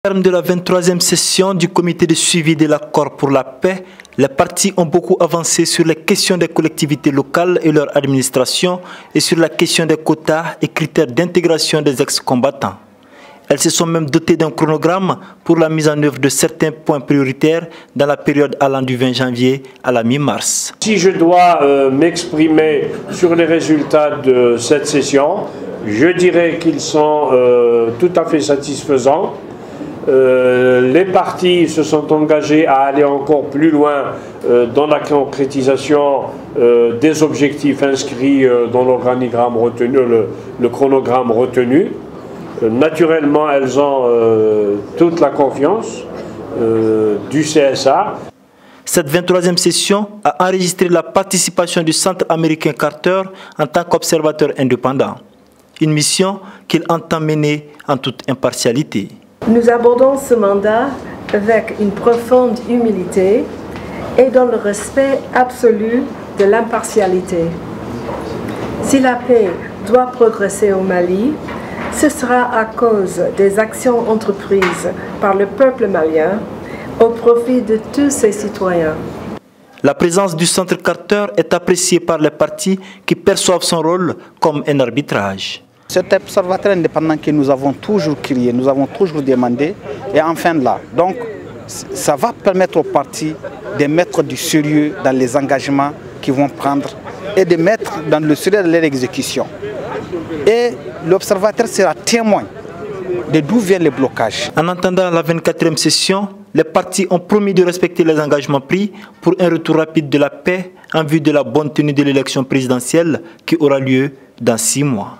Au terme de la 23e session du comité de suivi de l'accord pour la paix, les partis ont beaucoup avancé sur les questions des collectivités locales et leur administration et sur la question des quotas et critères d'intégration des ex-combattants. Elles se sont même dotées d'un chronogramme pour la mise en œuvre de certains points prioritaires dans la période allant du 20 janvier à la mi-mars. Si je dois m'exprimer sur les résultats de cette session, je dirais qu'ils sont tout à fait satisfaisants. Les partis se sont engagés à aller encore plus loin dans la concrétisation des objectifs inscrits dans l'organigramme retenu, le chronogramme retenu. Naturellement, elles ont toute la confiance du CSA. Cette 23e session a enregistré la participation du Centre américain Carter en tant qu'observateur indépendant. Une mission qu'il entend mener en toute impartialité. Nous abordons ce mandat avec une profonde humilité et dans le respect absolu de l'impartialité. Si la paix doit progresser au Mali, ce sera à cause des actions entreprises par le peuple malien au profit de tous ses citoyens. La présence du Centre Carter est appréciée par les partis qui perçoivent son rôle comme un arbitrage. Cet observateur indépendant que nous avons toujours crié, nous avons toujours demandé, est enfin là. Donc, ça va permettre aux partis de mettre du sérieux dans les engagements qu'ils vont prendre et de mettre dans le sérieux de leur exécution. Et l'observateur sera témoin de d'où viennent les blocages. En attendant la 24e session, les partis ont promis de respecter les engagements pris pour un retour rapide de la paix en vue de la bonne tenue de l'élection présidentielle qui aura lieu dans 6 mois.